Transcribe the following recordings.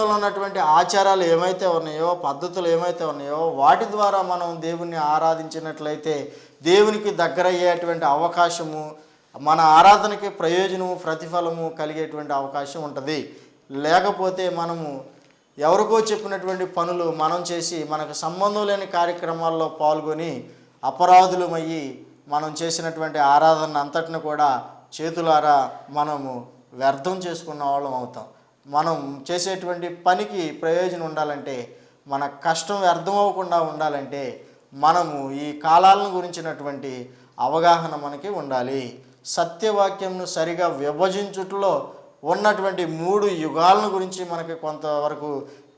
ఉన్నటువంటి ఆచారాలు ఏమైతే ఉన్నాయో, పద్ధతులు ఏమైతే ఉన్నాయో, వాటి ద్వారా మనం దేవుణ్ణి ఆరాధించినట్లయితే దేవునికి దగ్గర అయ్యేటువంటి అవకాశము, మన ఆరాధనకి ప్రయోజనము, ప్రతిఫలము కలిగేటువంటి అవకాశం ఉంటుంది. లేకపోతే మనము ఎవరికో చెప్పినటువంటి పనులు మనం చేసి మనకు సంబంధం లేని కార్యక్రమాల్లో పాల్గొని అపరాధులమయ్యి మనం చేసినటువంటి ఆరాధన అంతటిని కూడా చేతులారా మనము వ్యర్థం చేసుకున్న వాళ్ళం అవుతాం. మనం చేసేటువంటి పనికి ప్రయోజనం ఉండాలంటే, మన కష్టం వ్యర్థం అవ్వకుండా ఉండాలంటే మనము ఈ కాలాలను గురించినటువంటి అవగాహన మనకి ఉండాలి. సత్యవాక్యంను సరిగా విభజించుటలో ఉన్నటువంటి 3 యుగాలను గురించి మనకి కొంతవరకు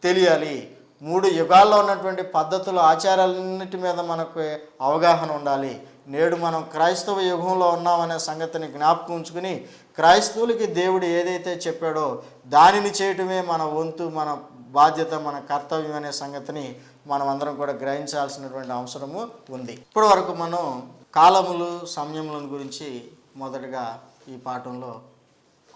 తెలియాలి. 3 యుగాల్లో ఉన్నటువంటి పద్ధతులు, ఆచారాలన్నిటి మీద మనకు అవగాహన ఉండాలి. నేడు మనం క్రైస్తవ యుగంలో ఉన్నామనే సంగతిని జ్ఞాపకం ఉంచుకుని, క్రైస్తవులకి దేవుడు ఏదైతే చెప్పాడో దానిని చేయటమే మన వంతు, మన బాధ్యత, మన కర్తవ్యం అనే సంగతిని మనం అందరం కూడా గ్రహించాల్సినటువంటి అవసరము ఉంది. ఇప్పటి వరకు మనం కాలములు, సమయములను గురించి మొదటగా ఈ పాఠంలో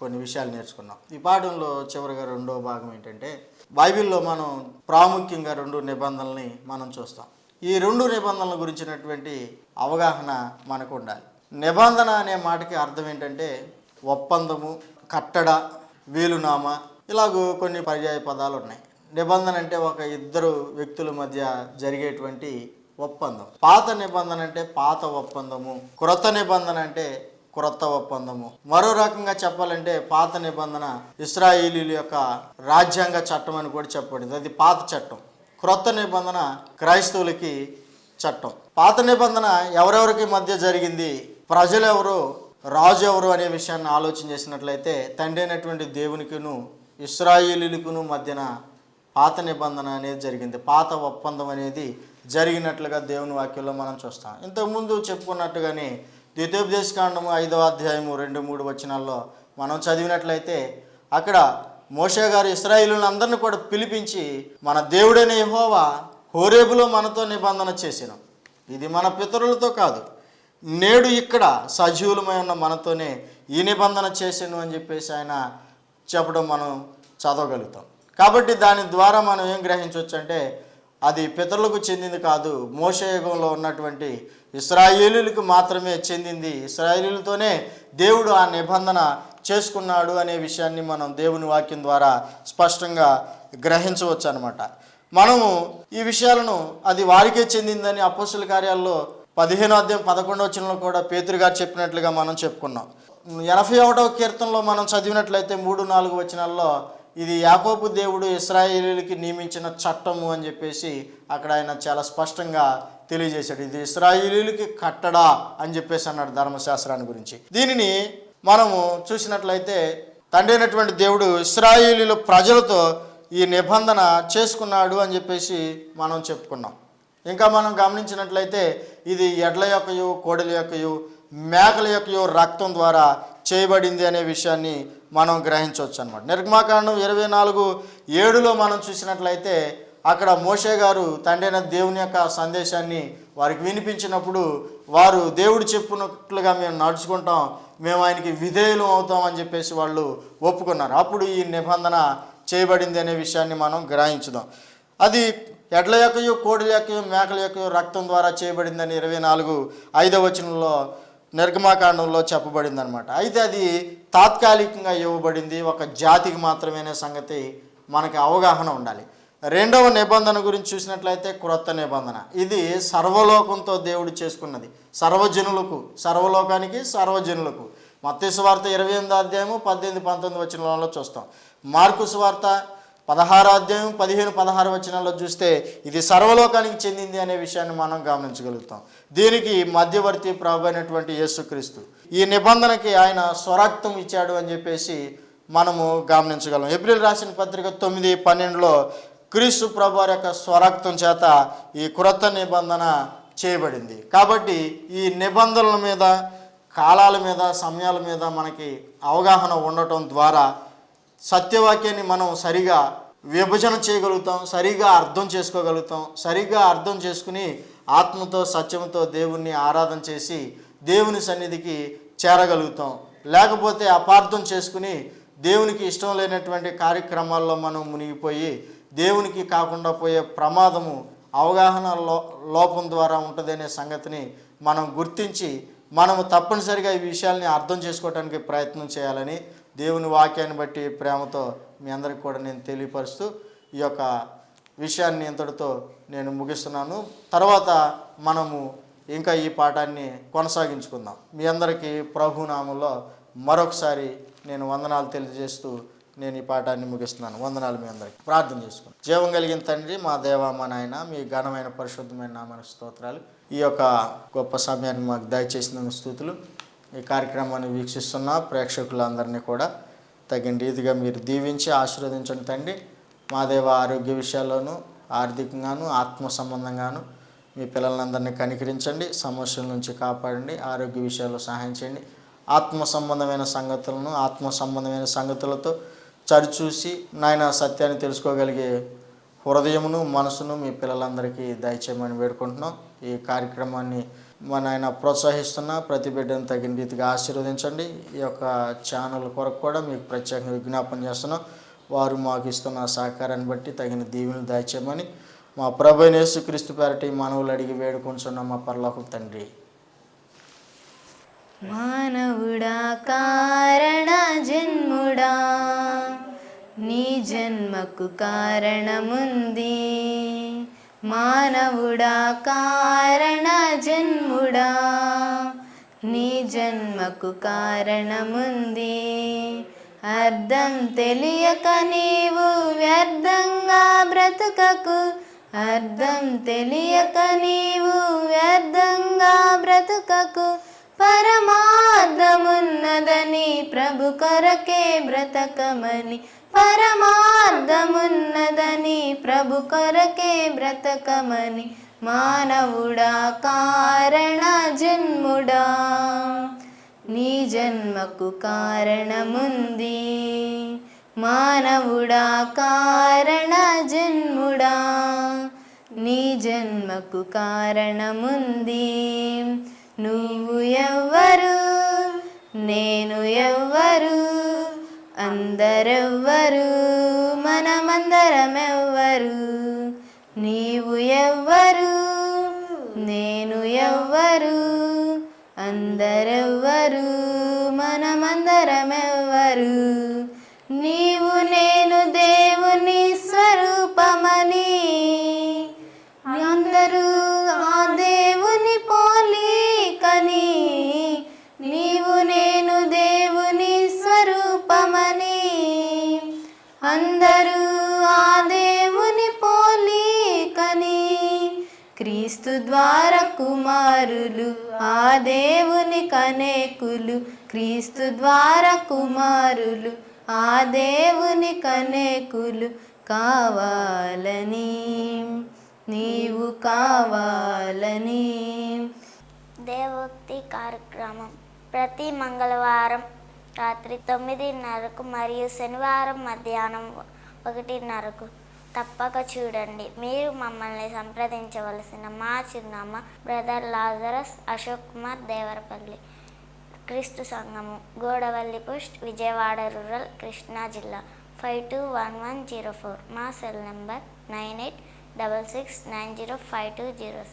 కొన్ని విషయాలు నేర్చుకున్నాం. ఈ పాఠంలో చివరిగా 2వ భాగం ఏంటంటే, బైబిల్లో మనం ప్రాముఖ్యంగా 2 నిబంధనల్ని మనం చూస్తాం. ఈ 2 నిబంధనల గురించినటువంటి అవగాహన మనకు ఉండాలి. నిబంధన అనే మాటకి అర్థం ఏంటంటే ఒప్పందము, కట్టడ, వీలునామా, ఇలాగూ కొన్ని పర్యాయ పదాలు ఉన్నాయి. నిబంధన అంటే ఒక 2 వ్యక్తుల మధ్య జరిగేటువంటి ఒప్పందం. పాత నిబంధన అంటే పాత ఒప్పందము, క్రొత్త నిబంధన అంటే క్రొత్త ఒప్పందము. మరో రకంగా చెప్పాలంటే పాత నిబంధన ఇశ్రాయేలీయుల యొక్క రాజ్యాంగ చట్టం అని కూడా చెప్పబడింది, అది పాత చట్టం. క్రొత్త నిబంధన క్రైస్తవులకి చట్టం. పాత నిబంధన ఎవరెవరికి మధ్య జరిగింది, ప్రజలు ఎవరు, రాజు ఎవరు అనే విషయాన్ని ఆలోచన చేసినట్లయితే తండ్రి అయినటువంటి దేవునికిను ఇశ్రాయేలీయులకును మధ్యన పాత నిబంధన అనేది జరిగింది. పాత ఒప్పందం అనేది జరిగినట్లుగా దేవుని వాక్యంలో మనం చూస్తాం. ఇంతకుముందు చెప్పుకున్నట్టుగానే ద్వితీయోపదేశకాండము 5వ అధ్యాయము 2-3 వచనాల్లో మనం చదివినట్లయితే అక్కడ మోషే గారు ఇశ్రాయేలులను అందరినీ కూడా పిలిపించి, మన దేవుడైన యెహోవా హోరేబులో మనతో నిబంధన చేసినాం, ఇది మన పితరులతో కాదు, నేడు ఇక్కడ సజీవులమై ఉన్న మనతోనే ఈ నిబంధన చేసాను అని చెప్పేసి ఆయన చెప్పడం మనం చదవగలుగుతాం. కాబట్టి దాని ద్వారా మనం ఏం గ్రహించవచ్చు అంటే, అది పితరులకు చెందింది కాదు, మోషే యుగంలో ఉన్నటువంటి ఇశ్రాయేలీయులకు మాత్రమే చెందింది. ఇశ్రాయేలీయులతోనే దేవుడు ఆ నిబంధన చేసుకున్నాడు అనే విషయాన్ని మనం దేవుని వాక్యం ద్వారా స్పష్టంగా గ్రహించవచ్చు అన్నమాట. మనము ఈ విషయాలను అది వారికే చెందిందని అపోస్తలుల కార్యాల్లో 15వ అధ్యాయం 11వ వచనంలో కూడా పేతురు గారు చెప్పినట్లుగా మనం చెప్పుకున్నాం. 81వ కీర్తనలో మనం చదివినట్లయితే 3-4 వచనాల్లో ఇది యాకోబు దేవుడు ఇశ్రాయేలీయులకి నియమించిన చట్టము అని చెప్పేసి అక్కడ ఆయన చాలా స్పష్టంగా తెలియజేశాడు. ఇది ఇశ్రాయేలీయులకి కట్టడా అని చెప్పేసి అన్నాడు ధర్మశాస్త్రాన్ని గురించి. దీనిని మనము చూసినట్లయితే తండ్రి అయినటువంటి దేవుడు ఇశ్రాయేలీయుల ప్రజలతో ఈ నిబంధన చేసుకున్నాడు అని చెప్పేసి మనం చెప్పుకున్నాం. ఇంకా మనం గమనించినట్లయితే ఇది ఎడ్ల యొక్కయు, కోడెల యొక్కయు, మేకల యొక్కయు రక్తం ద్వారా చేయబడింది అనే విషయాన్ని మనం గ్రహించవచ్చు అనమాట. నిర్గమాకాండం 24:7లో మనం చూసినట్లయితే అక్కడ మోషే గారు తండ్రి అయిన దేవుని యొక్క సందేశాన్ని వారికి వినిపించినప్పుడు వారు దేవుడు చెప్పినట్లుగా మేము నడుచుకుంటాం, మేము ఆయనకి విధేయులు అవుతాం అని చెప్పేసి వాళ్ళు ఒప్పుకున్నారు. అప్పుడు ఈ నిబంధన చేయబడింది అనే విషయాన్ని మనం గ్రహించుదాం. అది ఎడ్ల యొక్కయు, కోడెల యొక్కయు, మేకల యొక్కయు రక్తం ద్వారా చేయబడిందని 24:5వ వచనంలో నిర్గమాకాండంలో చెప్పబడింది అనమాట. అయితే అది తాత్కాలికంగా ఇవ్వబడింది, ఒక జాతికి మాత్రమే సంగతి మనకి అవగాహన ఉండాలి. 2వ నిబంధన గురించి చూసినట్లయితే క్రొత్త నిబంధన, ఇది సర్వలోకంతో దేవుడు చేసుకున్నది, సర్వజనులకు, సర్వలోకానికి, సర్వజనులకు. మత్తయి సువార్త 28వ అధ్యాయము 18-19 వచనాలలో చూస్తాం. మార్కు సువార్త 16వ అధ్యాయం 15-16 వచనాల్లో చూస్తే ఇది సర్వలోకానికి చెందింది అనే విషయాన్ని మనం గమనించగలుగుతాం. దీనికి మధ్యవర్తి ప్రభు అయినటువంటి యేసుక్రీస్తు, ఈ నిబంధనకి ఆయన స్వరక్తం ఇచ్చాడు అని చెప్పేసి మనము గమనించగలం. ఏప్రిల్ రాసిన పత్రిక 9:12లో క్రీస్తు ప్రభు యొక్క స్వరక్తం చేత ఈ క్రొత్త నిబంధన చేయబడింది. కాబట్టి ఈ నిబంధనల మీద, కాలాల మీద, సమయాల మీద మనకి అవగాహన ఉండటం ద్వారా సత్యవాక్యాన్ని మనం సరిగా విభజన చేయగలుగుతాం, సరిగా అర్థం చేసుకోగలుగుతాం. సరిగా అర్థం చేసుకుని ఆత్మతో, సత్యంతో దేవుణ్ణి ఆరాధన చేసి దేవుని సన్నిధికి చేరగలుగుతాం. లేకపోతే అపార్థం చేసుకుని దేవునికి ఇష్టం లేనటువంటి కార్యక్రమాల్లో మనం మునిగిపోయి దేవునికి కాకుండా పోయే ప్రమాదము అవగాహన లోపం ద్వారా ఉంటుందనే సంగతిని మనం గుర్తించి మనము తప్పనిసరిగా ఈ విషయాల్ని అర్థం చేసుకోవడానికి ప్రయత్నం చేయాలని దేవుని వాక్యాన్ని బట్టి ప్రేమతో మీ అందరికి కూడా నేను తెలియపరుస్తూ ఈ యొక్క విషయాన్ని ఇంతటితో నేను ముగిస్తున్నాను. తర్వాత మనము ఇంకా ఈ పాఠాన్ని కొనసాగించుకుందాం. మీ అందరికీ ప్రభునామంలో మరొకసారి నేను వందనాలు తెలియజేస్తూ నేను ఈ పాఠాన్ని ముగిస్తున్నాను. వందనాలు మీ అందరికీ. ప్రార్థన చేసుకున్నాను. జీవం కలిగిన తండ్రి, మా దేవా, మా నాయన, మీ ఘనమైన పరిశుద్ధమైన నామన స్తోత్రాలు. ఈ యొక్క గొప్ప సమయాన్ని మాకు దయచేసిన స్థుతులు. ఈ కార్యక్రమాన్ని వీక్షిస్తున్న ప్రేక్షకులందరినీ కూడా తగిన రీతిగా మీరు దీవించి ఆశీర్వదించండి తండ్రి. మా దేవ, ఆరోగ్య విషయాల్లోనూ, ఆర్థికంగాను, ఆత్మ సంబంధంగాను మీ పిల్లలందరినీ కనికరించండి, సమస్యల నుంచి కాపాడండి, ఆరోగ్య విషయాల్లో సహాయం చేయండి. ఆత్మ సంబంధమైన సంగతులతో చరిచూసి నాయన సత్యాన్ని తెలుసుకోగలిగే హృదయమును, మనసును మీ పిల్లలందరికీ దయచేయమని వేడుకుంటున్నాం. ఈ కార్యక్రమాన్ని మా నాయన ప్రోత్సహిస్తున్న ప్రతి బిడ్డను తగిన రీతిగా ఆశీర్వదించండి. ఈ యొక్క ఛానల్ కొరకు కూడా మీకు ప్రత్యేకంగా విజ్ఞాపన చేస్తున్నాం. వారు మాకు ఇస్తున్న సహకారాన్ని బట్టి తగిన దీవెనలు దయచేయమని మా ప్రభువైన యేసుక్రీస్తు పేరటి మనవులు అడిగి వేడుకొంచున్నాం మా పరలోకపు తండ్రి. మానవుడా కారణ జన్ముడా, నీ జన్మకు కారణముంది. మానవుడా కారణ జన్ముడా, నీ జన్మకు కారణముంది. అర్థం తెలియక నీవు వ్యర్థంగా బ్రతుకకు, అర్థం తెలియక నీవు వ్యర్థంగా బ్రతుకకు. పరమార్థమున్నదని ప్రభు కొరకే బ్రతకమని, పరమార్థమున్నదని ప్రభు కొరకే బ్రతకమని. మానవుడా కారణ జన్ముడా, నీ జన్మకు కారణముంది. మానవుడా కారణ జన్ముడా, నీ జన్మకు కారణముంది. నువ్వు ఎవ్వరు, నేను ఎవ్వరు, అందరెవ్వరు, మనమందరమెవ్వరు. నీవు ఎవ్వరు, నేను ఎవ్వరు, అందరెవ్వరు, మనమందరమెవ్వరు. నీవు నేను దేవుని స్వరూపమని, అందరూ ఆ దేవుని పోలికని. నీవు నేను దేవుని స్వరూపమని, అందరూ ఆ దేవుని పోలికని. క్రీస్తు ద్వారా కుమారులు ఆ దేవుని కనేకులు, క్రీస్తు ద్వారా కుమారులు ఆ దేవుని కనేకులు కావాలని, నీవు కావాలని. దేవోక్తి కార్యక్రమం ప్రతి మంగళవారం రాత్రి 9:30 మరియు శనివారం మధ్యాహ్నం 1:30 తప్పక చూడండి. మీరు మమ్మల్ని సంప్రదించవలసిన మా చిరునామా బ్రదర్ లాజరస్ అశోక్ కుమార్, దేవరపల్లి, క్రీస్తు సంఘము, గోడవల్లి పోస్ట్, విజయవాడ రూరల్, కృష్ణా జిల్లా 521104. మా సెల్ నెంబర్ 9866905206.